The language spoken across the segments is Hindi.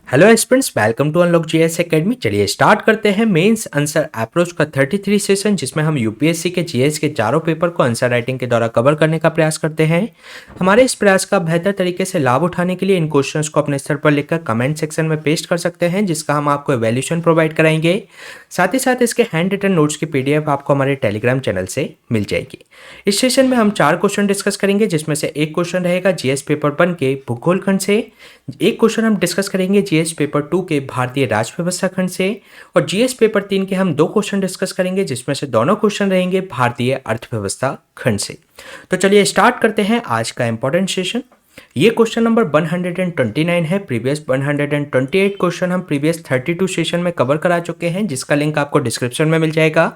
Hello aspirants, welcome to Unlock GS Academy. चलिए स्टार्ट करते हैं मेंस आंसर अप्रोच का 33 सेशन, जिसमें हम यूपीएससी के जीएस के चारों पेपर को आंसर राइटिंग के द्वारा कवर करने का प्रयास करते हैं। हमारे इस प्रयास का बेहतर तरीके से लाभ उठाने के लिए इन क्वेश्चंस को अपने स्तर पर लिखकर कमेंट सेक्शन में पेस्ट कर सकते हैं, जिसका हम आपको एवेल्यूशन प्रोवाइड कराएंगे। साथ ही साथ इसके हैंड रिटन नोट्स की पीडीएफ आपको हमारे टेलीग्राम चैनल से मिल जाएगी। इस सेशन में हम 4 क्वेश्चन डिस्कस करेंगे, जिसमें से एक क्वेश्चन रहेगा जीएस पेपर 1 के भूगोल खंड से, एक क्वेश्चन हम डिस्कस करेंगे जीएस पेपर 2 के भारतीय राज्य व्यवस्था खंड से, और जीएस पेपर 3 के हम 2 क्वेश्चन डिस्कस करेंगे, जिसमें से दोनों क्वेश्चन रहेंगे भारतीय अर्थव्यवस्था खंड से। तो चलिए स्टार्ट करते हैं आज का इंपॉर्टेंट सेशन। ये क्वेश्चन नंबर 129 है। प्रीवियस 128 क्वेश्चन हम प्रीवियस 32 सेशन में कवर करा चुके हैं, जिसका लिंक आपको डिस्क्रिप्शन में मिल जाएगा।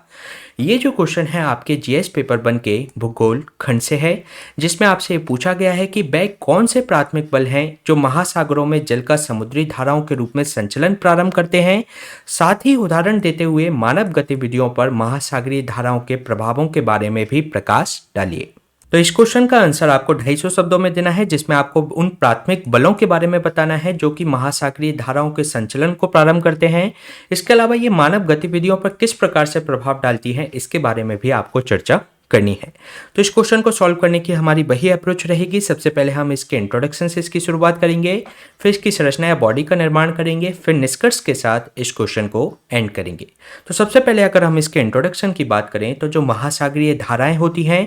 ये जो क्वेश्चन है आपके जीएस पेपर 1 के भूगोल खंड से है, जिसमें आपसे पूछा गया है कि वह कौन से प्राथमिक बल हैं जो महासागरों में जल का समुद्री धाराओं के रूप में संचलन प्रारंभ करते हैं। साथ ही उदाहरण देते हुए मानव गतिविधियों पर महासागरीय धाराओं के प्रभावों के बारे में भी प्रकाश डालिए। तो इस क्वेश्चन का आंसर आपको 250 शब्दों में देना है, जिसमें आपको उन प्राथमिक बलों के बारे में बताना है जो कि महासागरीय धाराओं के संचलन को प्रारंभ करते हैं। इसके अलावा ये मानव गतिविधियों पर किस प्रकार से प्रभाव डालती है, इसके बारे में भी आपको चर्चा करनी है। तो इस क्वेश्चन को सॉल्व करने की हमारी वही अप्रोच रहेगी। सबसे पहले हम इसके इंट्रोडक्शन से इसकी शुरुआत करेंगे, फिर इसकी संरचना या बॉडी का निर्माण करेंगे, फिर निष्कर्ष के साथ इस क्वेश्चन को एंड करेंगे। तो सबसे पहले अगर हम इसके इंट्रोडक्शन की बात करें, तो जो महासागरीय धाराएं होती हैं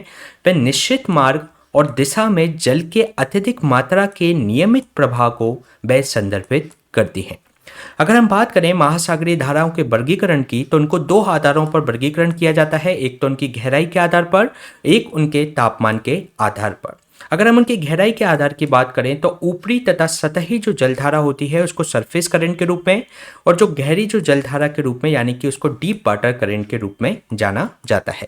वह निश्चित मार्ग और दिशा में जल के अत्यधिक मात्रा के नियमित प्रवाह को वह संदर्भित करती हैं। अगर हम बात करें महासागरीय धाराओं के वर्गीकरण की, तो उनको 2 आधारों पर वर्गीकरण किया जाता है। एक तो उनकी गहराई के आधार पर, एक उनके तापमान के आधार पर। अगर हम उनकी गहराई के आधार की बात करें, तो ऊपरी तथा सतही जो जलधारा होती है उसको सरफेस करंट के रूप में, और जो गहरी जो जलधारा के रूप में यानी कि उसको डीप वाटर करंट के रूप में जाना जाता है।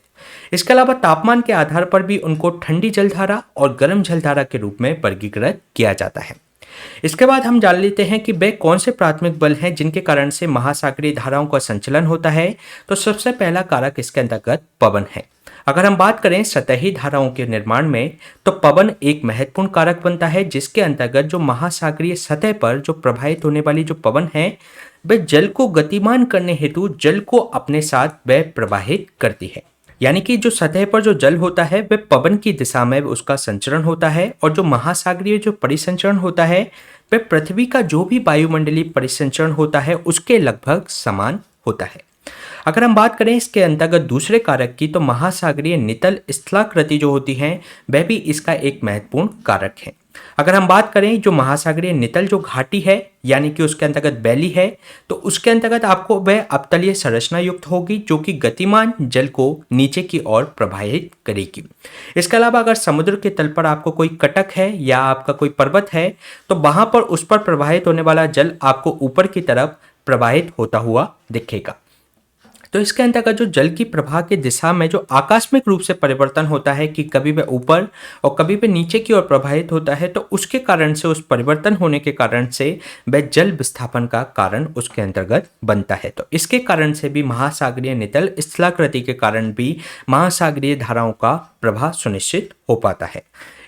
इसके अलावा तापमान के आधार पर भी उनको ठंडी जलधारा और गर्म जलधारा के रूप में वर्गीकृत किया जाता है। इसके बाद हम जान लेते हैं कि वे कौन से प्राथमिक बल हैं जिनके कारण से महासागरीय धाराओं का संचलन होता है। तो सबसे पहला कारक इसके अंतर्गत पवन है। अगर हम बात करें सतही धाराओं के निर्माण में, तो पवन एक महत्वपूर्ण कारक बनता है, जिसके अंतर्गत जो महासागरीय सतह पर जो प्रवाहित होने वाली जो पवन है वह जल को गतिमान करने हेतु जल को अपने साथ वह प्रवाहित करती है। यानी कि जो सतह पर जो जल होता है वह पवन की दिशा में उसका संचरण होता है, और जो महासागरीय जो परिसंचरण होता है वह पृथ्वी का जो भी वायुमंडलीय परिसंचरण होता है उसके लगभग समान होता है। अगर हम बात करें इसके अंतर्गत दूसरे कारक की, तो महासागरीय नितल स्थलाकृति जो होती है वह भी इसका एक महत्वपूर्ण कारक है। अगर हम बात करें जो महासागरीय नितल जो घाटी है यानी कि उसके अंतर्गत वैली है, तो उसके अंतर्गत आपको वह अपतलीय संरचना युक्त होगी जो कि गतिमान जल को नीचे की ओर प्रवाहित करेगी। इसके अलावा अगर समुद्र के तल पर आपको कोई कटक है या आपका कोई पर्वत है, तो वहां पर उस पर प्रवाहित होने वाला जल आपको ऊपर की तरफ प्रवाहित होता हुआ दिखेगा। तो इसके अंतर्गत जो जल की प्रवाह की दिशा में जो आकस्मिक रूप से परिवर्तन होता है कि कभी वह ऊपर और कभी वह नीचे की ओर प्रवाहित होता है, तो उसके कारण से उस परिवर्तन होने के कारण से वह जल विस्थापन का कारण उसके अंतर्गत बनता है। तो इसके कारण से भी महासागरीय नितल स्थलाकृति के कारण भी महासागरीय धाराओं का प्रवाह सुनिश्चित हो पाता है।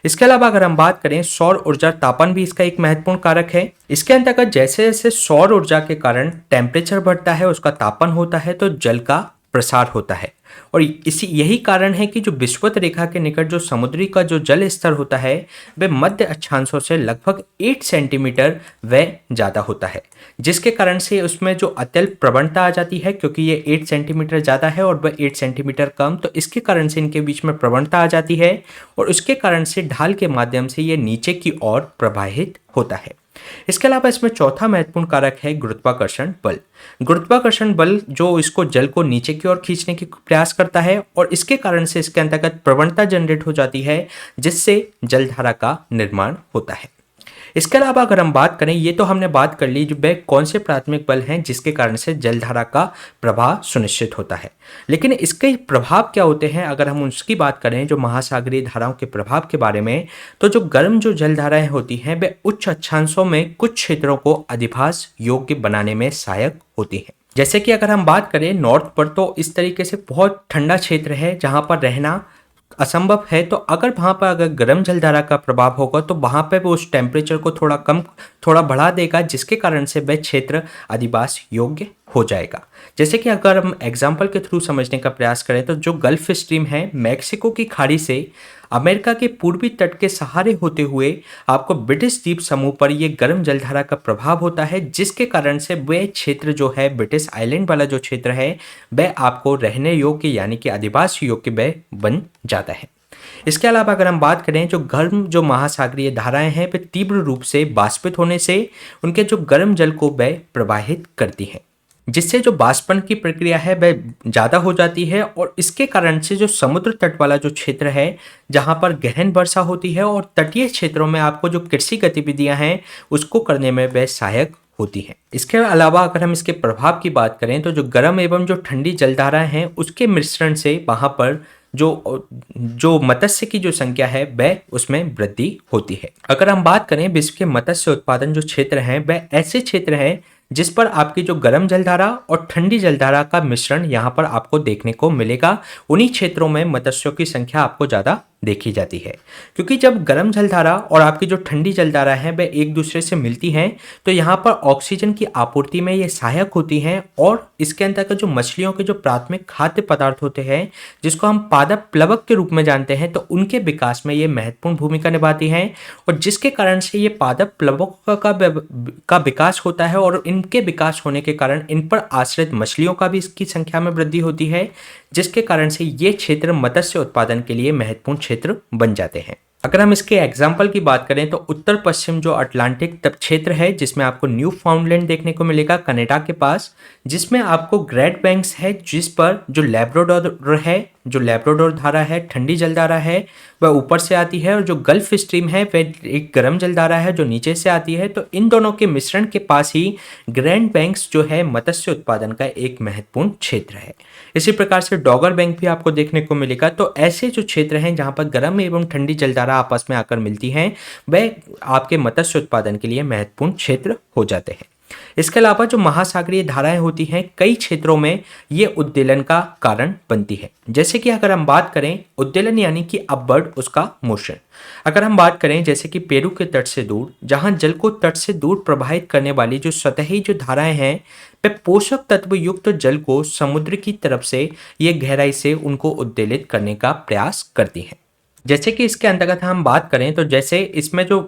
इसके अलावा अगर हम बात करें सौर ऊर्जा, तापन भी इसका एक महत्वपूर्ण कारक है। इसके अंतर्गत जैसे जैसे सौर ऊर्जा के कारण टेम्परेचर बढ़ता है, उसका तापन होता है, तो जल का प्रसार होता है। और यही कारण है कि जो विषुवत रेखा के निकट जो समुद्री का जो जल स्तर होता है वह मध्य अक्षांशों से लगभग 8 सेंटीमीटर वह ज़्यादा होता है, जिसके कारण से उसमें जो अत्यल्प प्रवणता आ जाती है, क्योंकि ये 8 सेंटीमीटर ज़्यादा है और वह 8 सेंटीमीटर कम, तो इसके कारण से इनके बीच में प्रवणता आ जाती है, और उसके कारण से ढाल के माध्यम से ये नीचे की ओर प्रवाहित होता है। इसके अलावा इसमें चौथा महत्वपूर्ण कारक है गुरुत्वाकर्षण बल। गुरुत्वाकर्षण बल जो इसको जल को नीचे की ओर खींचने की प्रयास करता है, और इसके कारण से इसके अंतर्गत प्रवणता जनरेट हो जाती है, जिससे जलधारा का निर्माण होता है। इसके अलावा अगर हम बात करें, ये तो हमने बात कर ली जो वह कौन से प्राथमिक बल हैं जिसके कारण से जलधारा का प्रवाह सुनिश्चित होता है, लेकिन इसके प्रभाव क्या होते हैं अगर हम उसकी बात करें जो महासागरीय धाराओं के प्रभाव के बारे में, तो जो गर्म जो जलधाराएं होती हैं वह उच्च अक्षांशों में कुछ क्षेत्रों को अधिवास योग्य बनाने में सहायक होती हैं। जैसे कि अगर हम बात करें नॉर्थ पर, तो इस तरीके से बहुत ठंडा क्षेत्र है जहां पर रहना असंभव है, तो अगर वहाँ पर अगर गर्म जलधारा का प्रभाव होगा तो वहाँ पे वो उस टेम्परेचर को थोड़ा बढ़ा देगा, जिसके कारण से वह क्षेत्र अधिवास योग्य हो जाएगा। जैसे कि अगर हम एग्जाम्पल के थ्रू समझने का प्रयास करें तो जो गल्फ स्ट्रीम है मैक्सिको की खाड़ी से अमेरिका के पूर्वी तट के सहारे होते हुए आपको ब्रिटिश द्वीप समूह पर यह गर्म जलधारा का प्रभाव होता है, जिसके कारण से वह क्षेत्र जो है ब्रिटिश आइलैंड वाला जो क्षेत्र है वह आपको रहने योग्य यानी कि अधिवास योग्य वह बन जाता है। इसके अलावा अगर हम बात करें जो गर्म जो महासागरीय धाराएं हैं वे तीव्र रूप से वाष्पित होने से उनके जो गर्म जल को वह प्रवाहित करती हैं, जिससे जो वाष्पन की प्रक्रिया है वह ज़्यादा हो जाती है और इसके कारण से जो समुद्र तट वाला जो क्षेत्र है जहाँ पर गहन वर्षा होती है और तटीय क्षेत्रों में आपको जो कृषि गतिविधियाँ हैं उसको करने में वह सहायक होती हैं। इसके अलावा अगर हम इसके प्रभाव की बात करें तो जो गर्म एवं जो ठंडी जलधाराएं हैं उसके मिश्रण से वहाँ पर जो मत्स्य की जो संख्या है वह उसमें वृद्धि होती है। अगर हम बात करें विश्व के मत्स्य उत्पादन जो क्षेत्र हैं वह ऐसे क्षेत्र हैं जिस पर आपकी जो गर्म जलधारा और ठंडी जलधारा का मिश्रण यहाँ पर आपको देखने को मिलेगा। उन्हीं क्षेत्रों में मत्स्यों की संख्या आपको ज़्यादा देखी जाती है, क्योंकि जब गर्म जलधारा और आपकी जो ठंडी जलधारा है वह एक दूसरे से मिलती हैं तो यहाँ पर ऑक्सीजन की आपूर्ति में ये सहायक होती हैं और इसके अंतर्गत जो मछलियों के जो प्राथमिक खाद्य पदार्थ होते हैं जिसको हम पादप प्लवक के रूप में जानते हैं तो उनके विकास में ये महत्वपूर्ण भूमिका निभाती हैं और जिसके कारण से ये पादप प्लवक का विकास होता है और इनके विकास होने के कारण इन पर आश्रित मछलियों का भी इसकी संख्या में वृद्धि होती है, जिसके कारण से ये क्षेत्र मत्स्य उत्पादन के लिए महत्वपूर्ण क्षेत्र बन जाते हैं। अगर हम इसके एग्जाम्पल की बात करें तो उत्तर पश्चिम जो अटलांटिक तट क्षेत्र है जिसमें आपको न्यू फाउंडलैंड देखने को मिलेगा कनाडा के पास, जिसमें आपको ग्रेट बैंक्स है जिस पर जो लैब्राडोर धारा है ठंडी जलधारा है वह ऊपर से आती है और जो गल्फ स्ट्रीम है वह एक गर्म जलधारा है जो नीचे से आती है। तो इन दोनों के मिश्रण के पास ही ग्रैंड बैंक्स जो है मत्स्य उत्पादन का एक महत्वपूर्ण क्षेत्र है। इसी प्रकार से डॉगर बैंक भी आपको देखने को मिलेगा। तो ऐसे जो क्षेत्र हैं जहाँ पर गर्म एवं ठंडी जलधारा आपस में आकर मिलती हैं वह आपके मत्स्य उत्पादन के लिए महत्वपूर्ण क्षेत्र हो जाते हैं। इसके अलावा जो महासागरीय धाराएं होती हैं कई क्षेत्रों में ये उद्वेलन का कारण बनती है। जैसे कि अगर हम बात करें उद्वेलन यानी कि अपवर्ड उसका मोशन, अगर हम बात करें जैसे कि पेरू के तट से दूर जहां जल को तट से दूर प्रवाहित करने वाली जो सतही जो धाराएं हैं वे पोषक तत्व युक्त जल को समुद्र की तरफ से ये गहराई से उनको उद्वेलित करने का प्रयास करती हैं। जैसे कि इसके अंतर्गत हम बात करें तो जैसे इसमें जो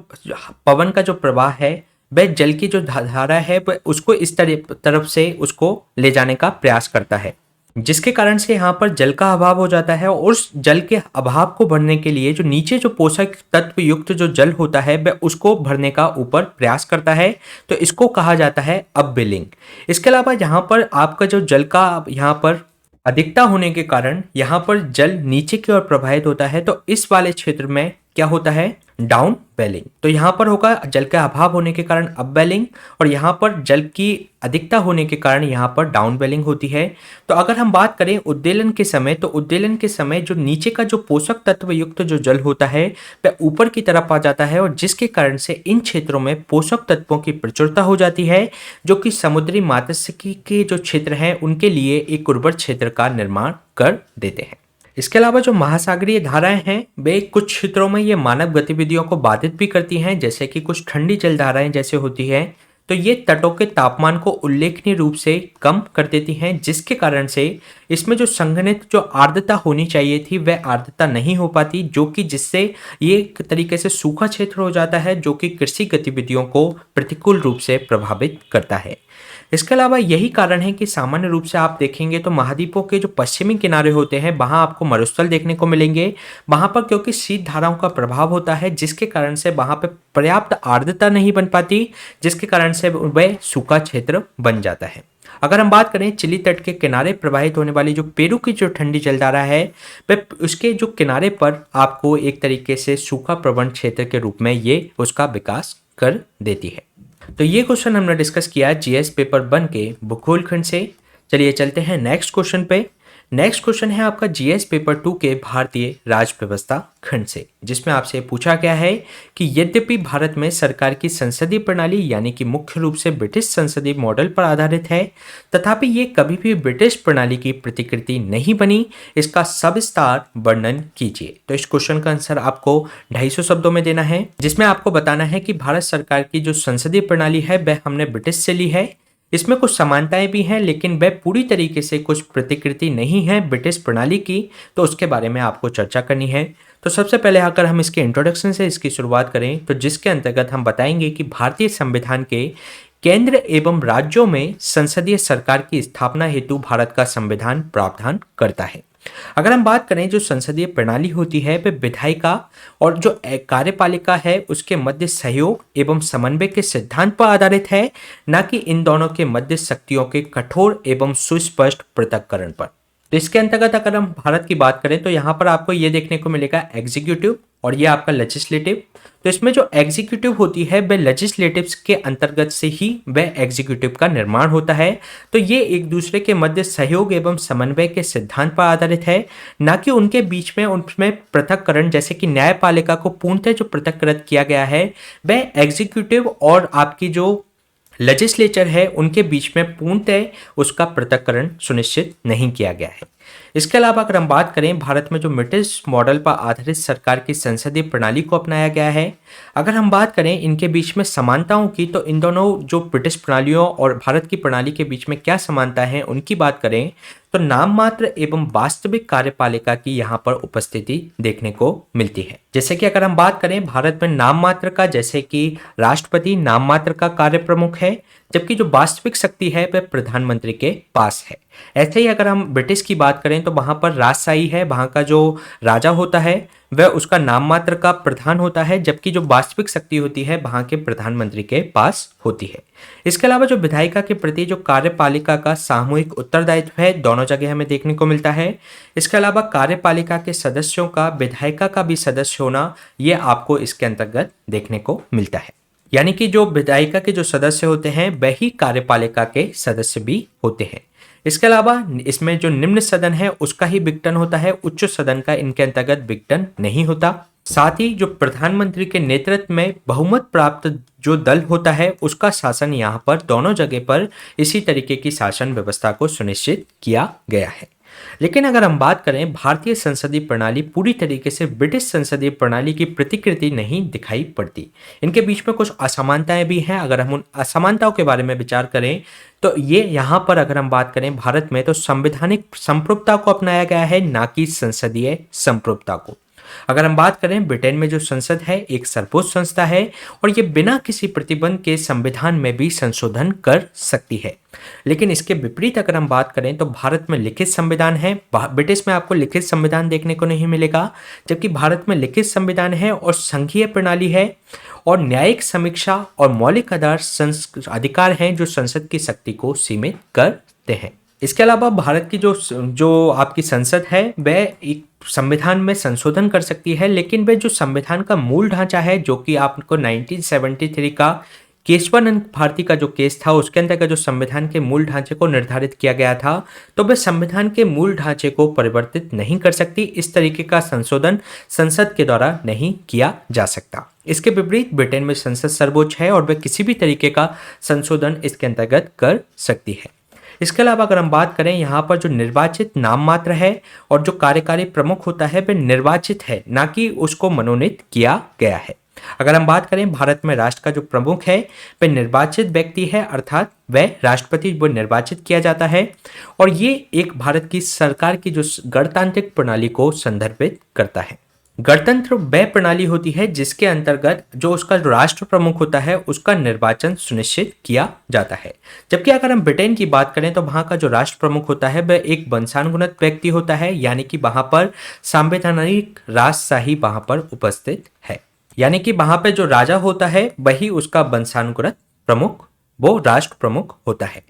पवन का जो प्रवाह है वह जल की जो धारा है वह उसको इस तरफ से उसको ले जाने का प्रयास करता है, जिसके कारण से यहाँ पर जल का अभाव हो जाता है और उस जल के अभाव को भरने के लिए जो नीचे जो पोषक तत्व युक्त जो जल होता है वह उसको भरने का ऊपर प्रयास करता है। तो इसको कहा जाता है अपवेलिंग। इसके अलावा यहाँ पर आपका जो जल का यहाँ पर अधिकता होने के कारण यहाँ पर जल नीचे की ओर प्रवाहित होता है तो इस वाले क्षेत्र में क्या होता है डाउन वेलिंग। तो यहाँ पर होगा जल का अभाव होने के कारण अप वेलिंग और यहाँ पर जल की अधिकता होने के कारण यहाँ पर डाउन वेलिंग होती है। तो अगर हम बात करें उद्वेलन के समय तो उद्वेलन के समय जो नीचे का जो पोषक तत्व युक्त जो जल होता है वह ऊपर की तरफ आ जाता है और जिसके कारण से इन क्षेत्रों में पोषक तत्वों की प्रचुरता हो जाती है जो कि समुद्री मात्स्यिकी के जो क्षेत्र हैं उनके लिए एक उर्वर क्षेत्र का निर्माण कर देते हैं। इसके अलावा जो महासागरीय धाराएं हैं वे कुछ क्षेत्रों में ये मानव गतिविधियों को बाधित भी करती हैं, जैसे कि कुछ ठंडी जल धाराएं जैसे होती हैं तो ये तटों के तापमान को उल्लेखनीय रूप से कम कर देती हैं, जिसके कारण से इसमें जो संघनित जो आर्द्रता होनी चाहिए थी वह आर्द्रता नहीं हो पाती, जो कि जिससे ये एक तरीके से सूखा क्षेत्र हो जाता है जो कि कृषि गतिविधियों को प्रतिकूल रूप से प्रभावित करता है। इसके अलावा यही कारण है कि सामान्य रूप से आप देखेंगे तो महाद्वीपों के जो पश्चिमी किनारे होते हैं वहां आपको मरुस्थल देखने को मिलेंगे। वहां पर क्योंकि शीत धाराओं का प्रभाव होता है जिसके कारण से वहां पर पर्याप्त आर्द्रता नहीं बन पाती, जिसके कारण से वह सूखा क्षेत्र बन जाता है। अगर हम बात करें चिली तट के किनारे प्रवाहित होने वाली जो पेरू की जो ठंडी जलधारा है वह उसके जो किनारे पर आपको एक तरीके से सूखा प्रवण क्षेत्र के रूप में ये उसका विकास कर देती है। तो ये क्वेश्चन हमने डिस्कस किया जीएस पेपर 1 के भूगोल खंड से। चलिए चलते हैं नेक्स्ट क्वेश्चन पे। नेक्स्ट क्वेश्चन है आपका जीएस पेपर 2 के भारतीय राज्य व्यवस्था खंड से, जिसमें आपसे पूछा गया है कि यद्यपि भारत में सरकार की संसदीय प्रणाली यानी कि मुख्य रूप से ब्रिटिश संसदीय मॉडल पर आधारित है, तथापि ये कभी भी ब्रिटिश प्रणाली की प्रतिकृति नहीं बनी। इसका सविस्तार वर्णन कीजिए। तो इस क्वेश्चन का आंसर आपको 250 शब्दों में देना है, जिसमें आपको बताना है कि भारत सरकार की जो संसदीय प्रणाली है वह हमने ब्रिटिश से ली है। इसमें कुछ समानताएं भी हैं, लेकिन वह पूरी तरीके से कुछ प्रतिकृति नहीं है ब्रिटिश प्रणाली की, तो उसके बारे में आपको चर्चा करनी है। तो सबसे पहले अगर हम इसके इंट्रोडक्शन से इसकी शुरुआत करें, तो जिसके अंतर्गत हम बताएंगे कि भारतीय संविधान के केंद्र एवं राज्यों में संसदीय सरकार की स्थापना हेतु भारत का संविधान प्रावधान करता है। अगर हम बात करें जो संसदीय प्रणाली होती है वह विधायिका और जो कार्यपालिका है उसके मध्य सहयोग एवं समन्वय के सिद्धांत पर आधारित है, न कि इन दोनों के मध्य शक्तियों के कठोर एवं सुस्पष्ट पृथक्करण पर। तो इसके अंतर्गत अगर हम भारत की बात करें तो यहाँ पर आपको ये देखने को मिलेगा एग्जीक्यूटिव और ये आपका लेजिस्लेटिव। तो इसमें जो एग्जीक्यूटिव होती है वह लेजिस्लेटिव्स के अंतर्गत से ही वह एग्जीक्यूटिव का निर्माण होता है। तो ये एक दूसरे के मध्य सहयोग एवं समन्वय के सिद्धांत पर आधारित है, न कि उनके बीच में उनमें पृथक्करण, जैसे कि न्यायपालिका को पूर्णतः जो पृथक्कृत किया गया है वह एग्जीक्यूटिव और आपकी जो लेजिस्लेचर है उनके बीच में पूर्णतः उसका पृथक्करण सुनिश्चित नहीं किया गया है। इसके अलावा अगर हम बात करें भारत में जो ब्रिटिश मॉडल पर आधारित सरकार की संसदीय प्रणाली को अपनाया गया है, अगर हम बात करें इनके बीच में समानताओं की, तो इन दोनों जो ब्रिटिश प्रणालियों और भारत की प्रणाली के बीच में क्या समानता है उनकी बात करें तो नाम मात्र एवं वास्तविक कार्यपालिका की यहाँ पर उपस्थिति देखने को मिलती है। जैसे कि अगर हम बात करें भारत में नाम मात्र का, जैसे कि राष्ट्रपति नाम मात्र का कार्य प्रमुख है, जबकि जो वास्तविक शक्ति है वह प्रधानमंत्री के पास है। ऐसे ही अगर हम ब्रिटिश की बात करें तो वहां पर राजशाही है, वहां का जो राजा होता है वह उसका नाम मात्र का प्रधान होता है, जबकि जो वास्तविक शक्ति होती है वहां के प्रधानमंत्री के पास होती है। इसके अलावा जो विधायिका के प्रति जो कार्यपालिका का सामूहिक उत्तरदायित्व है दोनों जगह हमें देखने को मिलता है। इसके अलावा कार्यपालिका के सदस्यों का विधायिका का भी सदस्य होना यह आपको इसके अंतर्गत देखने को मिलता है, यानी कि जो विधायिका के जो सदस्य होते हैं वही कार्यपालिका के सदस्य भी होते हैं। इसके अलावा इसमें जो निम्न सदन है उसका ही विघटन होता है, उच्च सदन का इनके अंतर्गत विघटन नहीं होता। साथ ही जो प्रधानमंत्री के नेतृत्व में बहुमत प्राप्त जो दल होता है उसका शासन यहाँ पर दोनों जगह पर इसी तरीके की शासन व्यवस्था को सुनिश्चित किया गया है। लेकिन अगर हम बात करें भारतीय संसदीय प्रणाली पूरी तरीके से ब्रिटिश संसदीय प्रणाली की प्रतिकृति नहीं दिखाई पड़ती। इनके बीच में कुछ असमानताएं भी हैं। अगर हम उन असमानताओं के बारे में विचार करें तो ये यहाँ पर अगर हम बात करें भारत में तो संवैधानिक संप्रभुता को अपनाया गया है, ना कि संसदीय संप्रभुता को। अगर हम बात करें ब्रिटेन में जो संसद है एक सर्वोच्च संस्था है और ये बिना किसी प्रतिबंध के संविधान में भी संशोधन कर सकती है। लेकिन इसके विपरीत अगर हम बात करें तो भारत में लिखित संविधान है, ब्रिटिश में आपको लिखित संविधान देखने को नहीं मिलेगा, जबकि भारत में लिखित संविधान है और संघीय प्रणाली है और न्यायिक समीक्षा और मौलिक अधिकार हैं जो संसद की शक्ति को सीमित करते हैं। इसके अलावा भारत की जो आपकी संसद है वह एक संविधान में संशोधन कर सकती है, लेकिन वह जो संविधान का मूल ढांचा है जो कि आपको 1973 का केशवानंद भारती का जो केस था उसके अंतर्गत जो संविधान के मूल ढांचे को निर्धारित किया गया था, तो वह संविधान के मूल ढांचे को परिवर्तित नहीं कर सकती। इस तरीके का संशोधन संसद के द्वारा नहीं किया जा सकता। इसके विपरीत ब्रिटेन में संसद सर्वोच्च है और वह किसी भी तरीके का संशोधन इसके अंतर्गत कर सकती है। इसके अलावा अगर हम बात करें यहाँ पर जो निर्वाचित नाम मात्र है और जो कार्यकारी प्रमुख होता है वह निर्वाचित है, ना कि उसको मनोनीत किया गया है। अगर हम बात करें भारत में राष्ट्र का जो प्रमुख है वह निर्वाचित व्यक्ति है, अर्थात वह राष्ट्रपति वो निर्वाचित किया जाता है और ये एक भारत की सरकार की जो गणतांत्रिक प्रणाली को संदर्भित करता है। गणतंत्र वह प्रणाली होती है जिसके अंतर्गत जो उसका जो राष्ट्र प्रमुख होता है उसका निर्वाचन सुनिश्चित किया जाता है। जबकि अगर हम ब्रिटेन की बात करें तो वहां का जो राष्ट्र प्रमुख होता है वह एक वंशानुगत व्यक्ति होता है, यानी कि वहां पर संवैधानिक राजशाही वहां पर उपस्थित है, यानी कि वहां पर जो राजा होता है वही उसका वंशानुगत प्रमुख वो राष्ट्र प्रमुख होता है।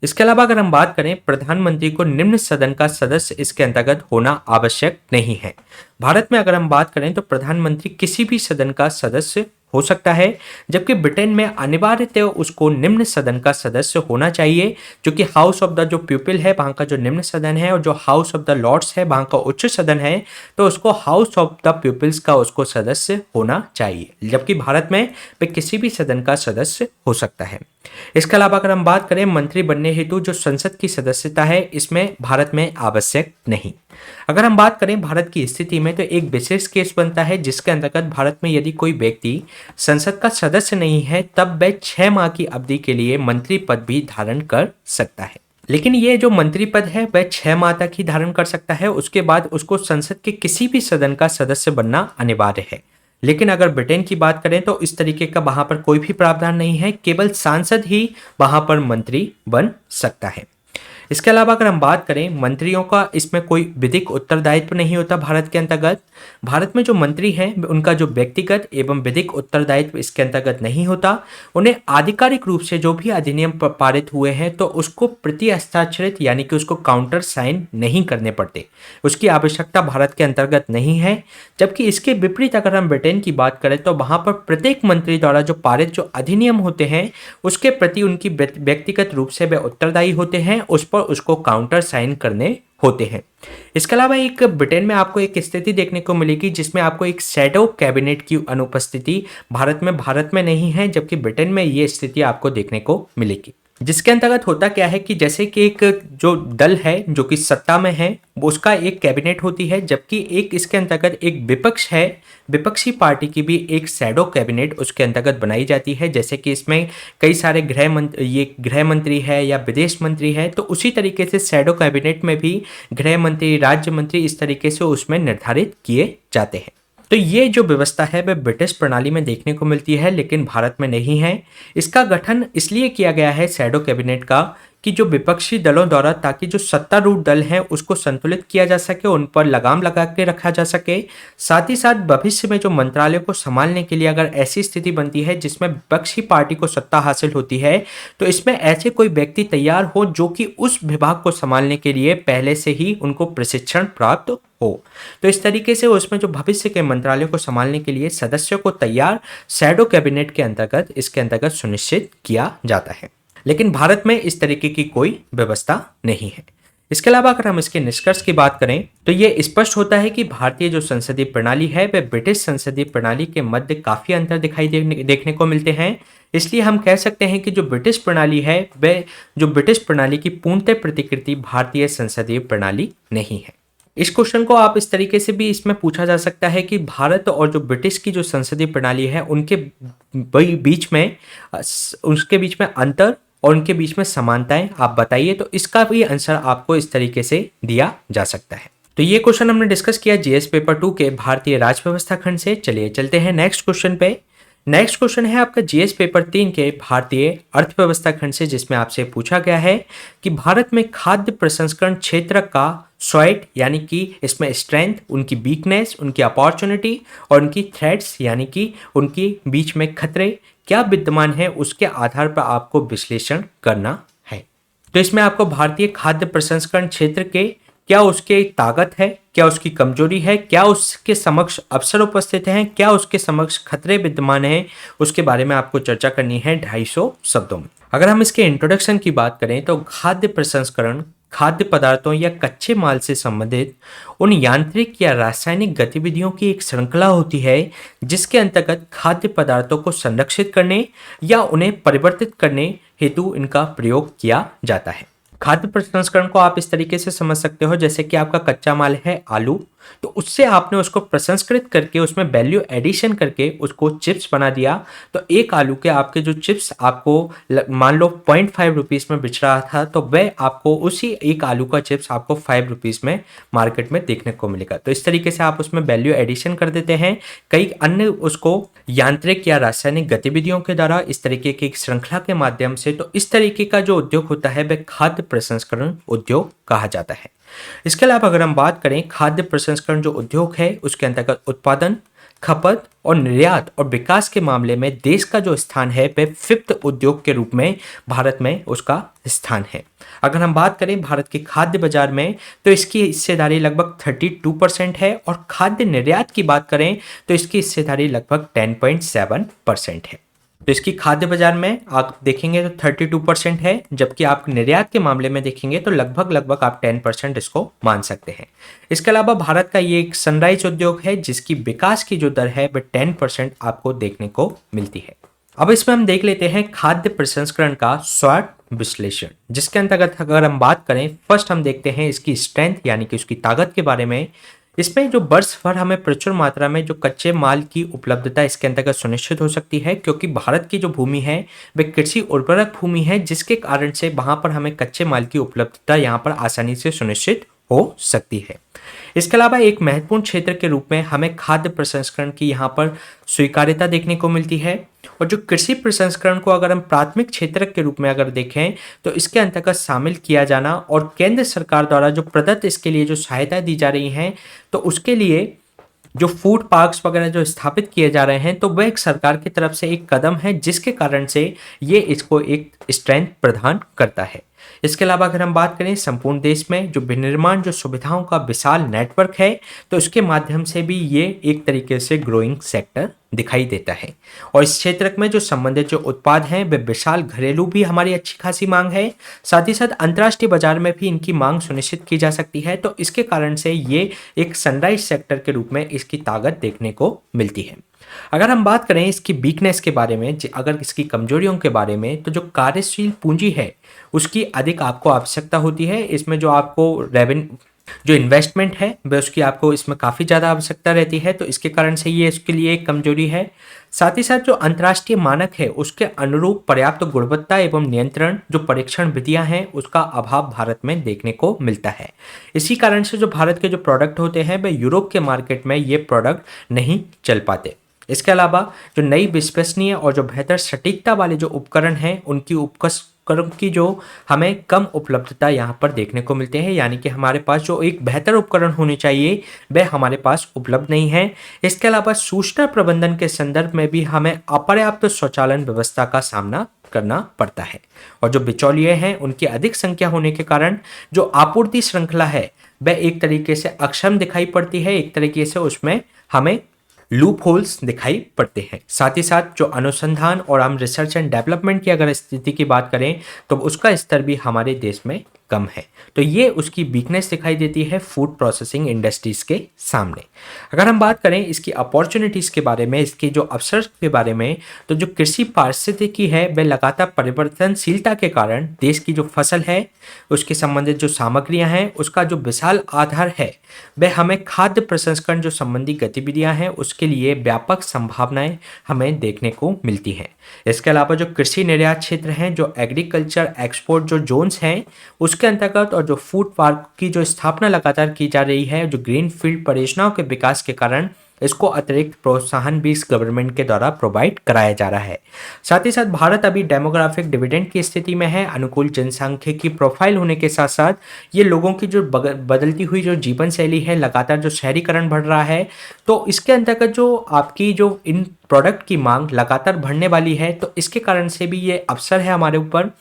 इसके अलावा अगर हम बात करें प्रधानमंत्री को निम्न सदन का सदस्य इसके अंतर्गत होना आवश्यक नहीं है। भारत में अगर हम बात करें तो प्रधानमंत्री किसी भी सदन का सदस्य हो सकता है, जबकि ब्रिटेन में अनिवार्यतः उसको निम्न सदन का सदस्य होना चाहिए, जो कि हाउस ऑफ द जो पीपल है वहाँ का जो निम्न सदन है, और जो हाउस ऑफ द लॉर्ड्स है वहाँ का उच्च सदन है, तो उसको हाउस ऑफ द पीपल्स का उसको सदस्य होना चाहिए। जबकि भारत में वे किसी भी सदन का सदस्य हो सकता है। इसके अलावा अगर हम बात करें मंत्री बनने हेतु जो संसद की सदस्यता है, इसमें भारत में आवश्यक नहीं। अगर हम बात करें भारत की स्थिति में, तो एक विशेष केस बनता है जिसके अंतर्गत भारत में यदि कोई व्यक्ति संसद का सदस्य नहीं है, तब वह 6 माह की अवधि के लिए मंत्री पद भी धारण कर सकता है। लेकिन ये जो मंत्री पद है वह 6 माह तक ही धारण कर सकता है, उसके बाद उसको संसद के किसी भी सदन का सदस्य बनना अनिवार्य है। लेकिन अगर ब्रिटेन की बात करें तो इस तरीके का वहां पर कोई भी प्रावधान नहीं है, केवल सांसद ही वहां पर मंत्री बन सकता है। इसके अलावा अगर हम बात करें मंत्रियों का, इसमें कोई विधिक उत्तरदायित्व नहीं होता भारत के अंतर्गत। भारत में जो मंत्री हैं उनका जो व्यक्तिगत एवं विधिक उत्तरदायित्व इसके अंतर्गत नहीं होता। उन्हें आधिकारिक रूप से जो भी अधिनियम पारित हुए हैं तो उसको प्रति हस्ताक्षरित यानी कि उसको काउंटर साइन नहीं करने पड़ते, उसकी आवश्यकता भारत के अंतर्गत नहीं है। जबकि इसके विपरीत अगर हम ब्रिटेन की बात करें तो वहां पर प्रत्येक मंत्री द्वारा जो पारित जो अधिनियम होते हैं उसके प्रति उनकी व्यक्तिगत रूप से वे उत्तरदायी होते हैं, उस पर उसको काउंटर साइन करने होते हैं। इसके अलावा एक ब्रिटेन में आपको एक स्थिति देखने को मिलेगी जिसमें आपको एक शैडो कैबिनेट की अनुपस्थिति भारत में नहीं है, जबकि ब्रिटेन में ये स्थिति आपको देखने को मिलेगी। जिसके अंतर्गत होता क्या है कि जैसे कि एक जो दल है जो कि सत्ता में है उसका एक कैबिनेट होती है, जबकि एक इसके अंतर्गत एक विपक्ष है, विपक्षी पार्टी की भी एक शैडो कैबिनेट उसके अंतर्गत बनाई जाती है। जैसे कि इसमें कई सारे गृह मंत्री है या विदेश मंत्री है, तो उसी तरीके से शैडो कैबिनेट में भी गृह मंत्री, राज्य मंत्री इस तरीके से उसमें निर्धारित किए जाते हैं। तो ये जो व्यवस्था है वह ब्रिटिश प्रणाली में देखने को मिलती है, लेकिन भारत में नहीं है। इसका गठन इसलिए किया गया है शैडो कैबिनेट का कि जो विपक्षी दलों द्वारा, ताकि जो सत्तारूढ़ दल हैं उसको संतुलित किया जा सके, उन पर लगाम लगा के रखा जा सके। साथ ही साथ भविष्य में जो मंत्रालय को संभालने के लिए अगर ऐसी स्थिति बनती है जिसमें विपक्षी पार्टी को सत्ता हासिल होती है, तो इसमें ऐसे कोई व्यक्ति तैयार हो जो कि उस विभाग को संभालने के लिए पहले से ही उनको प्रशिक्षण प्राप्त हो। तो इस तरीके से उसमें जो भविष्य के मंत्रालयों को संभालने के लिए सदस्यों को तैयार शैडो कैबिनेट के अंतर्गत इसके अंतर्गत सुनिश्चित किया जाता है। लेकिन भारत में इस तरीके की कोई व्यवस्था नहीं है। इसके अलावा अगर हम इसके निष्कर्ष की बात करें तो ये स्पष्ट होता है कि भारतीय जो संसदीय प्रणाली है वह ब्रिटिश संसदीय प्रणाली के मध्य काफी अंतर दिखाई देखने को मिलते हैं। इसलिए हम कह सकते हैं कि जो ब्रिटिश प्रणाली है वह जो ब्रिटिश प्रणाली की पूर्णतः प्रतिकृति भारतीय संसदीय प्रणाली नहीं है। इस क्वेश्चन को आप इस तरीके से भी इसमें पूछा जा सकता है कि भारत और जो ब्रिटिश की जो संसदीय प्रणाली है उनके बीच में अंतर और उनके बीच में समानताएं आप बताइए। तो इसका भी आंसर आपको इस तरीके से दिया जा सकता है। तो ये क्वेश्चन हमने डिस्कस किया जीएस पेपर 2 के भारतीय राज्य व्यवस्था खंड से। चलिए चलते हैं नेक्स्ट क्वेश्चन पे। नेक्स्ट क्वेश्चन है आपका जीएस पेपर 3 के भारतीय अर्थव्यवस्था खंड से, जिसमें आपसे पूछा गया है कि भारत में खाद्य प्रसंस्करण क्षेत्र का स्वैट यानी कि इसमें स्ट्रेंथ, उनकी वीकनेस, उनकी अपॉर्चुनिटी और उनकी थ्रेट्स यानी कि उनकी बीच में खतरे क्या विद्यमान है, उसके आधार पर आपको विश्लेषण करना है। तो इसमें आपको भारतीय खाद्य प्रसंस्करण क्षेत्र के क्या उसके ताकत है, क्या उसकी कमजोरी है, क्या उसके समक्ष अवसर उपस्थित हैं, क्या उसके समक्ष खतरे विद्यमान हैं, उसके बारे में आपको चर्चा करनी है 250 शब्दों में। अगर हम इसके इंट्रोडक्शन की बात करें तो खाद्य प्रसंस्करण खाद्य पदार्थों या कच्चे माल से संबंधित उन यांत्रिक या रासायनिक गतिविधियों की एक श्रृंखला होती है जिसके अंतर्गत खाद्य पदार्थों को संरक्षित करने या उन्हें परिवर्तित करने हेतु इनका प्रयोग किया जाता है। खाद्य प्रसंस्करण को आप इस तरीके से समझ सकते हो जैसे कि आपका कच्चा माल है आलू, तो उससे आपने उसको प्रसंस्कृत करके उसमें वैल्यू एडिशन करके उसको चिप्स बना दिया। तो एक आलू के आपके जो चिप्स आपको मान लो 0.5 रुपीज़ में बिच रहा था, तो वह आपको उसी एक आलू का चिप्स आपको 5 रुपीज़ में मार्केट में देखने को मिलेगा। तो इस तरीके से आप उसमें वैल्यू एडिशन कर देते हैं कई अन्य उसको यांत्रिक या रासायनिक गतिविधियों के द्वारा इस तरीके की एक श्रृंखला के माध्यम से। तो इस तरीके का जो उद्योग होता है वह खाद्य प्रसंस्करण उद्योग कहा जाता है। इसके अलावा अगर हम बात करें खाद्य प्रसंस्करण जो उद्योग है उसके अंतर्गत उत्पादन, खपत और निर्यात और विकास के मामले में देश का जो स्थान है वह फिफ्थ उद्योग के रूप में भारत में उसका स्थान है। अगर हम बात करें भारत के खाद्य बाजार में तो इसकी हिस्सेदारी लगभग 32% है और खाद्य निर्यात की बात करें तो इसकी हिस्सेदारी लगभग 10.7% है। तो इसकी खाद्य बाजार में आप देखेंगे तो 32% है, जबकि आप निर्यात के मामले में देखेंगे तो लगभग आप 10% इसको मान सकते हैं। इसके अलावा भारत का ये एक सनराइज उद्योग है जिसकी विकास की जो दर है वह 10% आपको देखने को मिलती है। अब इसमें हम देख लेते हैं खाद्य प्रसंस्करण का स्वॉट विश्लेषण, जिसके अंतर्गत अगर हम बात करें, फर्स्ट हम देखते हैं इसकी स्ट्रेंथ यानी कि उसकी ताकत के बारे में। इसमें जो वर्ष भर हमें प्रचुर मात्रा में जो कच्चे माल की उपलब्धता इसके अंतर्गत सुनिश्चित हो सकती है, क्योंकि भारत की जो भूमि है वह कृषि उर्वरक भूमि है, जिसके कारण से वहां पर हमें कच्चे माल की उपलब्धता यहाँ पर आसानी से सुनिश्चित हो सकती है। इसके अलावा एक महत्वपूर्ण क्षेत्र के रूप में हमें खाद्य प्रसंस्करण की यहाँ पर स्वीकार्यता देखने को मिलती है। और जो कृषि प्रसंस्करण को अगर हम प्राथमिक क्षेत्र के रूप में अगर देखें तो इसके अंतर्गत शामिल किया जाना और केंद्र सरकार द्वारा जो प्रदत्त इसके लिए जो सहायता दी जा रही है, तो उसके लिए जो फूड पार्क्स वगैरह जो स्थापित किए जा रहे हैं, तो वह एक सरकार की तरफ से एक कदम है जिसके कारण से ये इसको एक स्ट्रेंथ प्रदान करता है। इसके अलावा अगर हम बात करें संपूर्ण देश में जो विनिर्माण जो सुविधाओं का विशाल नेटवर्क है, तो इसके माध्यम से भी ये एक तरीके से ग्रोइंग सेक्टर दिखाई देता है। और इस क्षेत्र में जो संबंधित जो उत्पाद हैं वे विशाल घरेलू भी हमारी अच्छी खासी मांग है, साथ ही साथ अंतर्राष्ट्रीय बाजार में भी इनकी मांग सुनिश्चित की जा सकती है। तो इसके कारण से ये एक सनराइज सेक्टर के रूप में इसकी ताकत देखने को मिलती है। अगर हम बात करें इसकी वीकनेस के बारे में, अगर इसकी कमजोरियों के बारे में, तो जो कार्यशील पूंजी है उसकी अधिक आपको आवश्यकता होती है। इसमें जो आपको जो इन्वेस्टमेंट है वह उसकी आपको इसमें काफ़ी ज़्यादा आवश्यकता रहती है, तो इसके कारण से ये इसके लिए एक कमजोरी है। साथ ही साथ जो अंतर्राष्ट्रीय मानक है उसके अनुरूप पर्याप्त गुणवत्ता एवं नियंत्रण जो परीक्षण विधियां हैं उसका अभाव भारत में देखने को मिलता है। इसी कारण से जो भारत के जो प्रोडक्ट होते हैं वह यूरोप के मार्केट में ये प्रोडक्ट नहीं चल पाते। इसके अलावा जो नई विश्वसनीय और जो बेहतर सटीकता वाले जो उपकरण हैं उनकी उपकरण की जो हमें कम उपलब्धता यहाँ पर देखने को मिलते हैं, यानी कि हमारे पास जो एक बेहतर उपकरण होने चाहिए वह हमारे पास उपलब्ध नहीं है। इसके अलावा सूचना प्रबंधन के संदर्भ में भी हमें अपर्याप्त स्वचालन व्यवस्था का सामना करना पड़ता है। और जो बिचौलिए हैं उनकी अधिक संख्या होने के कारण जो आपूर्ति श्रृंखला है वह एक तरीके से अक्षम दिखाई पड़ती है, एक तरीके से उसमें हमें लूप होल्स दिखाई पड़ते हैं। साथ ही साथ जो अनुसंधान और हम रिसर्च एंड डेवलपमेंट की अगर स्थिति की बात करें तो उसका स्तर भी हमारे देश में कम है। तो ये उसकी वीकनेस दिखाई देती है फूड प्रोसेसिंग इंडस्ट्रीज के सामने। अगर हम बात करें इसकी अपॉर्चुनिटीज़ के बारे में, इसके जो अवसर के बारे में, तो जो कृषि पारिस्थितिकी है वह लगातार परिवर्तनशीलता के कारण देश की जो फसल है उसके संबंधित जो सामग्रियां हैं उसका जो विशाल आधार है वह हमें खाद्य प्रसंस्करण जो संबंधी गतिविधियां हैं उसके लिए व्यापक संभावनाएं हमें देखने को मिलती हैं। इसके अलावा जो कृषि निर्यात क्षेत्र हैं, जो एग्रीकल्चर एक्सपोर्ट जो जोन्स हैं उसके अंतर्गत और जो फूड पार्क की जो स्थापना लगातार की जा रही है, जो ग्रीन फील्ड परियोजनाओं के विकास के कारण इसको अतिरिक्त प्रोत्साहन भी इस गवर्नमेंट के द्वारा प्रोवाइड कराया जा रहा है। साथ ही साथ भारत अभी डेमोग्राफिक डिविडेंड की स्थिति में है। अनुकूल जनसांख्यिकी प्रोफाइल होने के साथ साथ ये लोगों की जो बदलती हुई जो जीवन शैली है, लगातार जो शहरीकरण बढ़ रहा है, तो इसके अंतर्गत जो आपकी जो इन प्रोडक्ट की मांग लगातार बढ़ने वाली है, तो इसके कारण से भी ये अवसर है हमारे ऊपर।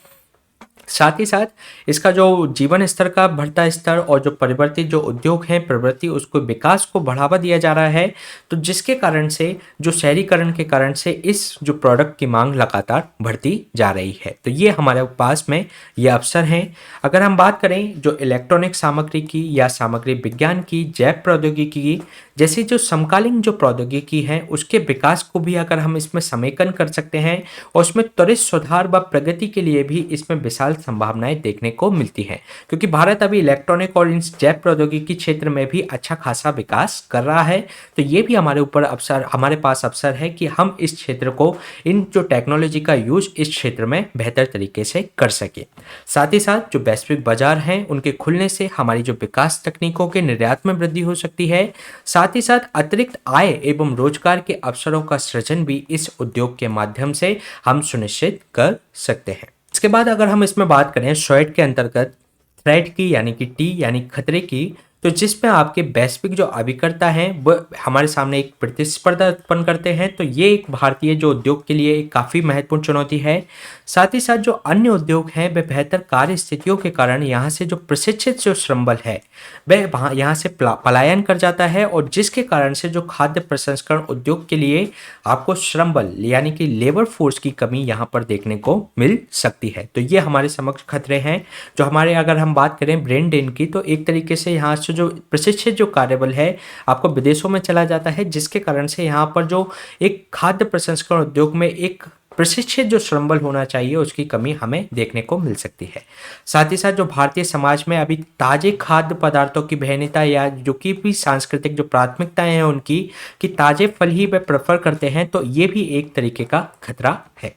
साथ ही साथ इसका जो जीवन स्तर का बढ़ता स्तर और जो परिवर्तित जो उद्योग हैं प्रवृत्ति उसको विकास को बढ़ावा दिया जा रहा है, तो जिसके कारण से जो शहरीकरण के कारण से इस जो प्रोडक्ट की मांग लगातार बढ़ती जा रही है। तो ये हमारे पास में ये अवसर हैं। अगर हम बात करें जो इलेक्ट्रॉनिक सामग्री की या सामग्री विज्ञान की, जैव प्रौद्योगिकी की जैसी जो समकालीन जो प्रौद्योगिकी है उसके विकास को भी अगर हम इसमें समेकन कर सकते हैं और उसमें त्वरित सुधार व प्रगति के लिए भी इसमें विशाल संभावनाएं देखने को मिलती हैं, क्योंकि भारत अभी इलेक्ट्रॉनिक और इन जैव प्रौद्योगिकी क्षेत्र में भी अच्छा खासा विकास कर रहा है। तो ये भी हमारे ऊपर अवसर, हमारे पास अवसर है कि हम इस क्षेत्र को, इन जो टेक्नोलॉजी का यूज इस क्षेत्र में बेहतर तरीके से कर सके। साथ ही साथ जो वैश्विक बाजार हैं उनके खुलने से हमारी जो विकास तकनीकों के निर्यात में वृद्धि हो सकती है। साथ ही साथ अतिरिक्त आय एवं रोजगार के अवसरों का सृजन भी इस उद्योग के माध्यम से हम सुनिश्चित कर सकते हैं। इसके बाद अगर हम इसमें बात करें स्वैट के अंतर्गत थ्रेट की यानी कि टी यानी खतरे की, तो जिसमें आपके वैश्विक जो अभिकर्ता हैं वो हमारे सामने एक प्रतिस्पर्धा उत्पन्न करते हैं। तो ये एक भारतीय जो उद्योग के लिए एक काफ़ी महत्वपूर्ण चुनौती है। साथ ही साथ जो अन्य उद्योग हैं वे बेहतर कार्य स्थितियों के कारण यहाँ से जो प्रशिक्षित जो श्रम बल है वह वहाँ यहाँ से पलायन कर जाता है, और जिसके कारण से जो खाद्य प्रसंस्करण उद्योग के लिए आपको श्रम बल यानी कि लेबर फोर्स की कमी यहाँ पर देखने को मिल सकती है। तो ये हमारे समक्ष खतरे हैं जो हमारे, अगर हम बात करें ब्रेन ड्रेन की, तो एक तरीके से यहाँ से जो प्रशिक्षित जो कार्यबल है आपको विदेशों में चला जाता है, जिसके कारण से यहाँ पर जो एक खाद्य प्रसंस्करण उद्योग में एक प्रशिक्षित जो श्रम बल होना चाहिए उसकी कमी हमें देखने को मिल सकती है। साथ ही साथ जो भारतीय समाज में अभी ताजे खाद्य पदार्थों की वहनीयता या जो कि भी सांस्कृतिक जो प्राथमिकताएं हैं उनकी कि ताजे फल ही वे प्रेफर करते हैं, तो ये भी एक तरीके का खतरा है।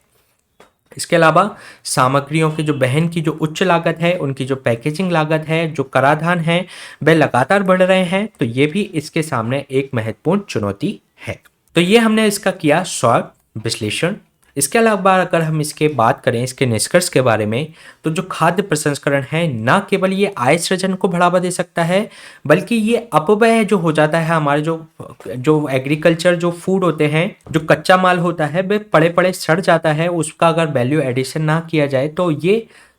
इसके अलावा सामग्रियों की जो वहन की जो उच्च लागत है, उनकी जो पैकेजिंग लागत है, जो कराधान है वह लगातार बढ़ रहे हैं, तो ये भी इसके सामने एक महत्वपूर्ण चुनौती है। तो ये हमने इसका किया शॉर्ट विश्लेषण। इसके अलावा अगर हम इसके बात करें इसके निष्कर्ष के बारे में, तो जो खाद्य प्रसंस्करण है न केवल ये आय सृजन को बढ़ावा दे सकता है, बल्कि ये अपव्यय जो हो जाता है हमारे जो एग्रीकल्चर जो फूड होते हैं, जो कच्चा माल होता है वह पड़े पड़े सड़ जाता है, उसका अगर वैल्यू एडिशन ना किया जाए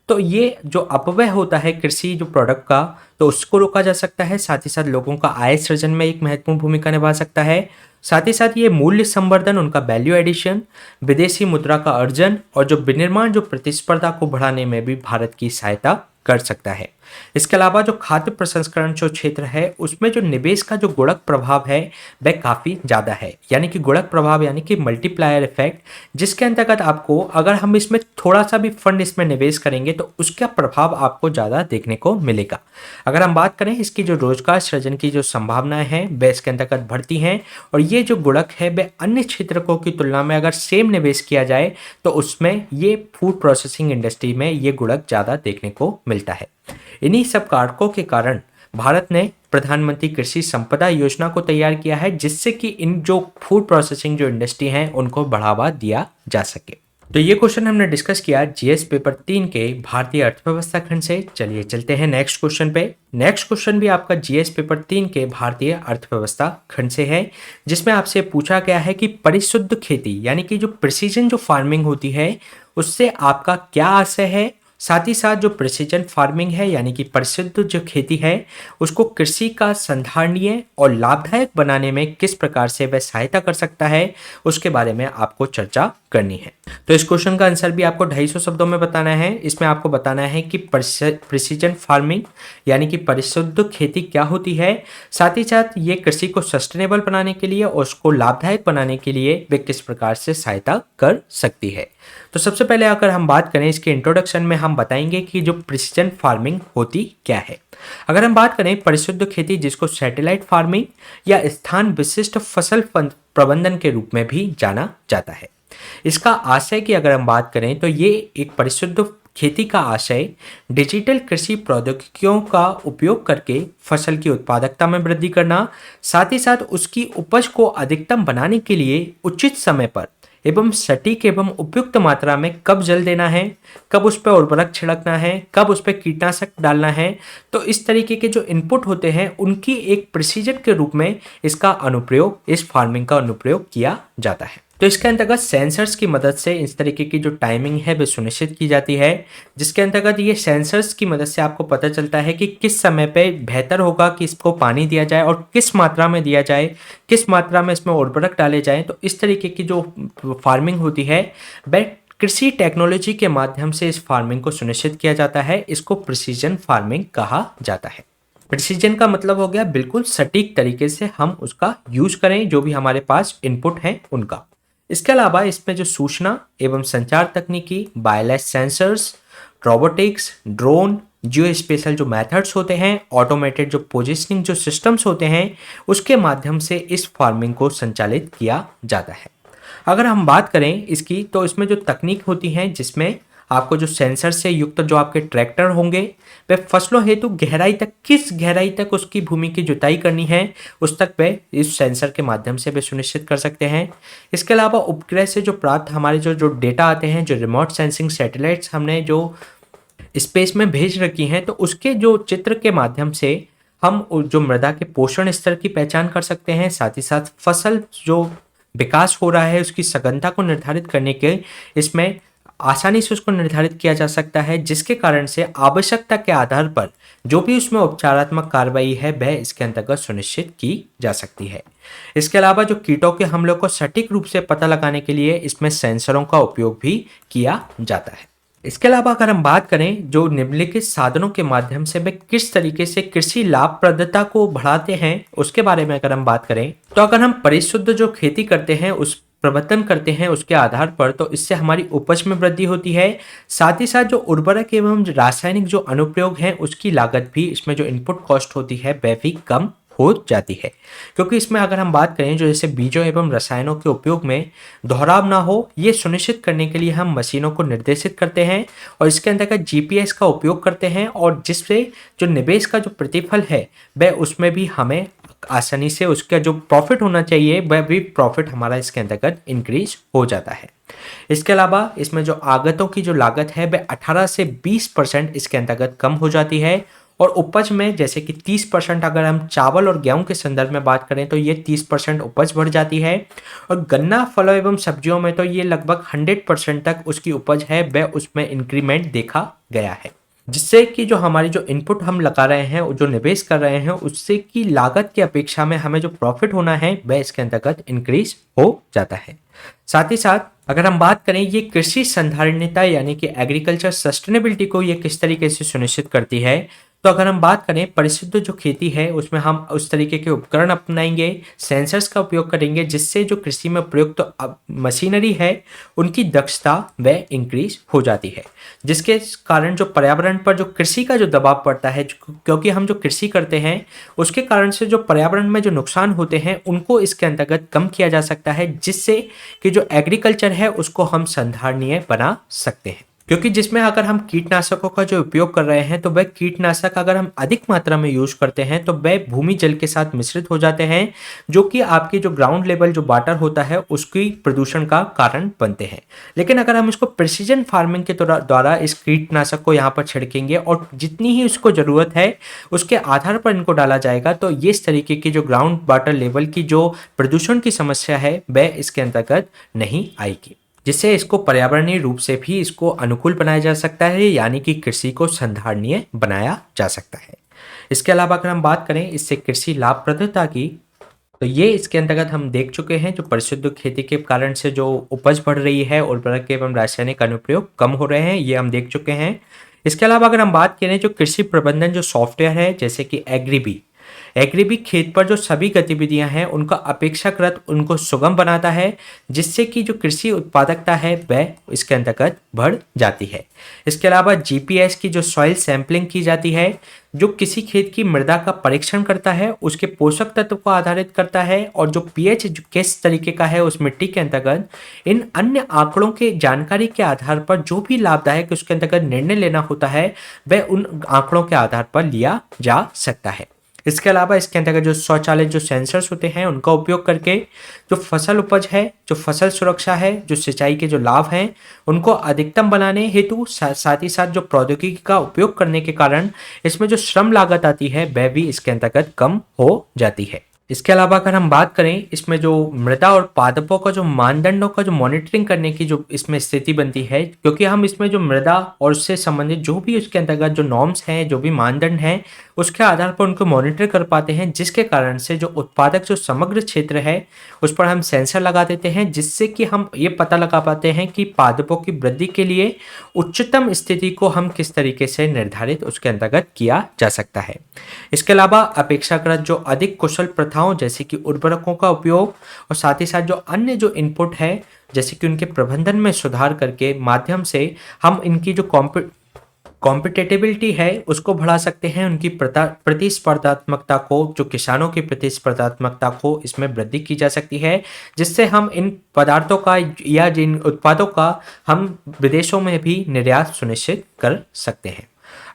तो ये जो अपव्यय होता है कृषि जो प्रोडक्ट का, तो उसको रोका जा सकता है। साथ ही साथ लोगों का आय सृजन में एक महत्वपूर्ण भूमिका निभा सकता है। साथ ही साथ ये मूल्य संवर्धन, उनका वैल्यू एडिशन, विदेशी मुद्रा का अर्जन और जो विनिर्माण जो प्रतिस्पर्धा को बढ़ाने में भी भारत की सहायता कर सकता है। इसके अलावा जो खाद्य प्रसंस्करण जो क्षेत्र है उसमें जो निवेश का जो गुणक प्रभाव है वह काफ़ी ज़्यादा है, यानी कि गुणक प्रभाव यानी कि मल्टीप्लायर इफेक्ट, जिसके अंतर्गत आपको अगर हम इसमें थोड़ा सा भी फंड इसमें निवेश करेंगे तो उसका प्रभाव आपको ज़्यादा देखने को मिलेगा। अगर हम बात करें इसकी जो रोजगार सृजन की जो संभावनाएं हैं वह इसके अंतर्गत बढ़ती हैं, और ये जो गुणक है वह अन्य क्षेत्रों की तुलना में अगर सेम निवेश किया जाए तो उसमें ये फूड प्रोसेसिंग इंडस्ट्री में ये गुणक ज़्यादा देखने को मिलता है। इन्हीं सब कारकों के कारण भारत ने प्रधानमंत्री कृषि संपदा योजना को तैयार किया है, जिससे कि इन जो फूड प्रोसेसिंग जो इंडस्ट्री हैं उनको बढ़ावा दिया जा सके। तो ये क्वेश्चन हमने डिस्कस किया जीएस पेपर 3 के भारतीय अर्थव्यवस्था खंड से। चलिए चलते हैं नेक्स्ट क्वेश्चन पे। नेक्स्ट क्वेश्चन भी आपका जीएस पेपर 3 के भारतीय अर्थव्यवस्था खंड से है, जिसमें आपसे पूछा गया है कि परिशुद्ध खेती यानी कि जो प्रिसीजन जो फार्मिंग होती है उससे आपका क्या आशय है। साथ ही साथ जो प्रिसीजन फार्मिंग है यानी कि परिशुद्ध जो खेती है उसको कृषि का संधारणीय और लाभदायक बनाने में किस प्रकार से वह सहायता कर सकता है, उसके बारे में आपको चर्चा करनी है। तो इस क्वेश्चन का आंसर भी आपको 250 शब्दों में बताना है। इसमें आपको बताना है कि प्रिसीजन फार्मिंग यानी कि परिशुद्ध खेती क्या होती है, साथ ही साथ ये कृषि को सस्टेनेबल बनाने के लिए और उसको लाभदायक बनाने के लिए वे किस प्रकार से सहायता कर सकती है। तो सबसे पहले अगर हम बात करें इसके इंट्रोडक्शन में हम बताएंगे कि जो प्रिसीजन फार्मिंग होती क्या है। अगर हम बात करें परिशुद्ध खेती, जिसको सैटेलाइट फार्मिंग या स्थान विशिष्ट फसल प्रबंधन के रूप में भी जाना जाता है, इसका आशय की अगर हम बात करें तो ये एक परिशुद्ध खेती का आशय डिजिटल कृषि प्रौद्योगिकियों का उपयोग करके फसल की उत्पादकता में वृद्धि करना, साथ ही साथ उसकी उपज को अधिकतम बनाने के लिए उचित समय पर एवं सटीक एवं उपयुक्त मात्रा में कब जल देना है, कब उस पर उर्वरक छिड़कना है, कब उस पर कीटनाशक डालना है, तो इस तरीके के जो इनपुट होते हैं उनकी एक प्रिसीजन के रूप में इसका अनुप्रयोग, इस फार्मिंग का अनुप्रयोग किया जाता है। तो इसके अंतर्गत सेंसर्स की मदद से इस तरीके की जो टाइमिंग है वो सुनिश्चित की जाती है, जिसके अंतर्गत ये सेंसर्स की मदद से आपको पता चलता है कि किस समय पे बेहतर होगा कि इसको पानी दिया जाए और किस मात्रा में दिया जाए, किस मात्रा में इसमें उर्वरक डाले जाएं। तो इस तरीके की जो फार्मिंग होती है वह कृषि टेक्नोलॉजी के माध्यम से इस फार्मिंग को सुनिश्चित किया जाता है। इसको प्रिसीजन फार्मिंग कहा जाता है। प्रिसीजन का मतलब हो गया बिल्कुल सटीक तरीके से हम उसका यूज करें, जो भी हमारे पास इनपुट हैं उनका। इसके अलावा इसमें जो सूचना एवं संचार तकनीकी, वायरलेस सेंसर्स, रोबोटिक्स, ड्रोन, जियो स्पेशल जो मेथड्स होते हैं, ऑटोमेटेड जो पोजिशनिंग जो सिस्टम्स होते हैं, उसके माध्यम से इस फार्मिंग को संचालित किया जाता है। अगर हम बात करें इसकी, तो इसमें जो तकनीक होती है जिसमें आपको जो सेंसर से युक्त जो आपके ट्रैक्टर होंगे वे फसलों हेतु गहराई तक, किस गहराई तक उसकी भूमि की जुताई करनी है उस तक वे इस सेंसर के माध्यम से वे सुनिश्चित कर सकते हैं। इसके अलावा उपग्रह से जो प्राप्त हमारे जो डेटा आते हैं, जो रिमोट सेंसिंग सैटेलाइट्स हमने जो स्पेस में भेज रखी हैं, तो उसके जो चित्र के माध्यम से जो मृदा के पोषण स्तर की पहचान कर सकते हैं, साथ ही साथ फसल जो विकास हो रहा है उसकी सघनता को निर्धारित करने के इसमें आसानी से उसको निर्धारित किया जा सकता है, जिसके कारण से आवश्यकता के आधार पर जो भी उसमें उपचारात्मक कार्रवाई है वह इसके अंतर्गत सुनिश्चित की जा सकती है। इसके अलावा जो कीटों के हमलों को सटीक रूप से पता लगाने के लिए इसमें सेंसरों का उपयोग भी किया जाता है। इसके अलावा अगर हम बात करें जो निम्नलिखित साधनों के माध्यम से वे किस तरीके से कृषि लाभप्रदता को बढ़ाते हैं उसके बारे में अगर हम बात करें, तो अगर हम परिशुद्ध जो खेती करते हैं उस प्रवर्तन करते हैं उसके आधार पर, तो इससे हमारी उपज में वृद्धि होती है। साथ ही साथ जो उर्वरक एवं रासायनिक जो अनुप्रयोग हैं उसकी लागत भी, इसमें जो इनपुट कॉस्ट होती है वह भी कम हो जाती है, क्योंकि इसमें अगर हम बात करें जो जैसे बीजों एवं रसायनों के उपयोग में दोहराव ना हो, ये सुनिश्चित करने के लिए हम मशीनों को निर्देशित करते हैं और इसके अंतर्गत जीपीएस का उपयोग करते हैं, और जिससे जो निवेश का जो प्रतिफल है वह उसमें भी हमें आसानी से उसका जो प्रॉफिट होना चाहिए वह भी प्रॉफिट हमारा इसके अंतर्गत इंक्रीज हो जाता है। इसके अलावा इसमें जो आगतों की जो लागत है वह 18 से 20% इसके अंतर्गत कम हो जाती है, और उपज में जैसे कि 30% अगर हम चावल और गेहूं के संदर्भ में बात करें तो ये 30% उपज बढ़ जाती है, और गन्ना फलों एवं सब्जियों में तो ये लगभग 100% तक उसकी उपज है वह उसमें इंक्रीमेंट देखा गया है, जिससे कि जो हमारी जो इनपुट हम लगा रहे हैं जो निवेश कर रहे हैं उससे की लागत की अपेक्षा में हमें जो प्रॉफिट होना है वह इसके अंतर्गत इंक्रीज हो जाता है। साथ ही साथ अगर हम बात करें ये कृषि संधारणीयता यानी कि एग्रीकल्चर सस्टेनेबिलिटी को ये किस तरीके से सुनिश्चित करती है, तो अगर हम बात करें परिशुद्ध जो खेती है उसमें हम उस तरीके के उपकरण अपनाएंगे, सेंसर्स का उपयोग करेंगे, जिससे जो कृषि में प्रयुक्त तो मशीनरी है उनकी दक्षता वह इंक्रीज हो जाती है, जिसके कारण जो पर्यावरण पर जो कृषि का जो दबाव पड़ता है, क्योंकि हम जो कृषि करते हैं उसके कारण से जो पर्यावरण में जो नुकसान होते हैं उनको इसके अंतर्गत कम किया जा सकता है, जिससे कि जो एग्रीकल्चर है उसको हम संधारणीय बना सकते हैं। क्योंकि जिसमें अगर हम कीटनाशकों का जो उपयोग कर रहे हैं तो वह कीटनाशक अगर हम अधिक मात्रा में यूज करते हैं तो वह भूमि जल के साथ मिश्रित हो जाते हैं, जो कि आपकी जो ग्राउंड लेवल जो वाटर होता है उसकी प्रदूषण का कारण बनते हैं। लेकिन अगर हम इसको प्रिसीजन फार्मिंग के द्वारा इस कीटनाशक को यहाँ पर छिड़केंगे और जितनी ही उसको ज़रूरत है उसके आधार पर इनको डाला जाएगा, तो ये इस तरीके की जो ग्राउंड वाटर लेवल की जो प्रदूषण की समस्या है वह इसके अंतर्गत नहीं आएगी, जिससे इसको पर्यावरणीय रूप से भी इसको अनुकूल बनाया जा सकता है, यानी कि कृषि को संधारणीय बनाया जा सकता है। इसके अलावा अगर हम बात करें इससे कृषि लाभप्रदता की, तो ये इसके अंतर्गत हम देख चुके हैं जो परिशुद्ध खेती के कारण से जो उपज बढ़ रही है, उर्वरक एवं रासायनिक अनुप्रयोग कम हो रहे हैं, ये हम देख चुके हैं। इसके अलावा अगर हम बात करें जो कृषि प्रबंधन जो सॉफ्टवेयर है जैसे कि एग्रीबी खेत पर जो सभी गतिविधियां हैं उनका अपेक्षाकृत उनको सुगम बनाता है, जिससे कि जो कृषि उत्पादकता है वह इसके अंतर्गत बढ़ जाती है। इसके अलावा जीपीएस की जो सॉइल सैंपलिंग की जाती है जो किसी खेत की मृदा का परीक्षण करता है, उसके पोषक तत्व को आधारित करता है, और जो पीएच किस तरीके का है उस मिट्टी के अंतर्गत इन अन्य आंकड़ों के जानकारी के आधार पर जो भी लाभदायक उसके अंतर्गत निर्णय लेना होता है वह उन आंकड़ों के आधार पर लिया जा सकता है। इसके अलावा इसके अंतर्गत जो स्वचालित जो सेंसर्स होते हैं उनका उपयोग करके जो फसल उपज है, जो फसल सुरक्षा है, जो सिंचाई के जो लाभ हैं उनको अधिकतम बनाने हेतु साथ ही साथ जो प्रौद्योगिकी का उपयोग करने के कारण इसमें जो श्रम लागत आती है वह भी इसके अंतर्गत कम हो जाती है। इसके अलावा अगर हम बात करें इसमें जो मृदा और पादपों का जो मानदंडों का जो मॉनिटरिंग करने की जो इसमें स्थिति बनती है, क्योंकि हम इसमें जो मृदा और उससे संबंधित जो भी उसके अंतर्गत जो नॉर्म्स हैं, जो भी मानदंड हैं उसके आधार पर उनको मॉनिटर कर पाते हैं, जिसके कारण से जो उत्पादक जो समग्र क्षेत्र है उस पर हम सेंसर लगा देते हैं, जिससे कि हम ये पता लगा पाते हैं कि पादपों की वृद्धि के लिए उच्चतम स्थिति को हम किस तरीके से निर्धारित उसके अंतर्गत किया जा सकता है। इसके अलावा अपेक्षाकृत जो अधिक कुशल प्रथाओं जैसे कि उर्वरकों का उपयोग और साथ ही साथ जो अन्य जो इनपुट है जैसे कि उनके प्रबंधन में सुधार करके माध्यम से हम इनकी जो कॉम्पिटेटिबिलिटी है उसको बढ़ा सकते हैं, उनकी प्रतिस्पर्धात्मकता को, जो किसानों की प्रतिस्पर्धात्मकता को इसमें वृद्धि की जा सकती है, जिससे हम इन पदार्थों का या जिन उत्पादों का हम विदेशों में भी निर्यात सुनिश्चित कर सकते हैं।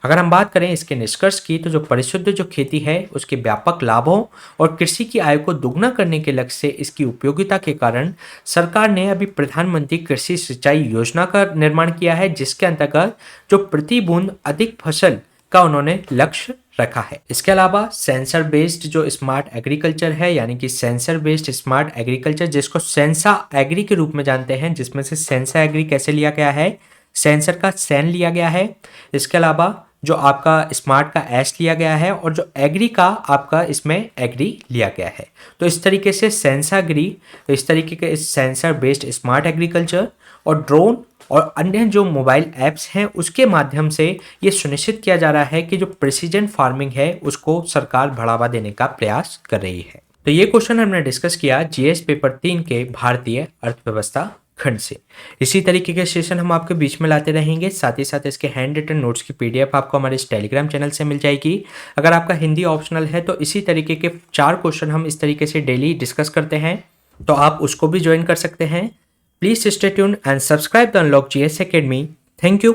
अगर हम बात करें इसके निष्कर्ष की, तो जो परिशुद्ध जो खेती है उसके व्यापक लाभों और कृषि की आय को दुगना करने के लक्ष्य से इसकी उपयोगिता के कारण सरकार ने अभी प्रधानमंत्री कृषि सिंचाई योजना का निर्माण किया है, जिसके अंतर्गत जो प्रति बूंद अधिक फसल का उन्होंने लक्ष्य रखा है। इसके अलावा सेंसर बेस्ड जो स्मार्ट एग्रीकल्चर है, यानी कि सेंसर बेस्ड स्मार्ट एग्रीकल्चर, जिसको सेंसा एग्री के रूप में जानते हैं, जिसमें से सेंसा एग्री कैसे लिया गया है, सेंसर का सेन लिया गया है। इसके अलावा जो आपका स्मार्ट का एस लिया गया है और जो एग्री का आपका इसमें एग्री लिया गया है। तो इस तरीके से सेंसाग्री, इस तरीके के सेंसर बेस्ड स्मार्ट एग्रीकल्चर और ड्रोन और अन्य जो मोबाइल ऐप्स हैं उसके माध्यम से ये सुनिश्चित किया जा रहा है कि जो प्रिसीजन फार्मिंग है उसको सरकार बढ़ावा देने का प्रयास कर रही है। तो ये क्वेश्चन हमने डिस्कस किया जीएस पेपर 3 के भारतीय अर्थव्यवस्था खंड से। इसी तरीके के सेशन हम आपके बीच में लाते रहेंगे। साथ ही साथ इसके हैंड रिटन नोट्स की पीडीएफ आपको हमारे इस टेलीग्राम चैनल से मिल जाएगी। अगर आपका हिंदी ऑप्शनल है तो इसी तरीके के 4 क्वेश्चन हम इस तरीके से डेली डिस्कस करते हैं, तो आप उसको भी ज्वाइन कर सकते हैं। Please stay tuned and subscribe the unlock GS academy. Thank you.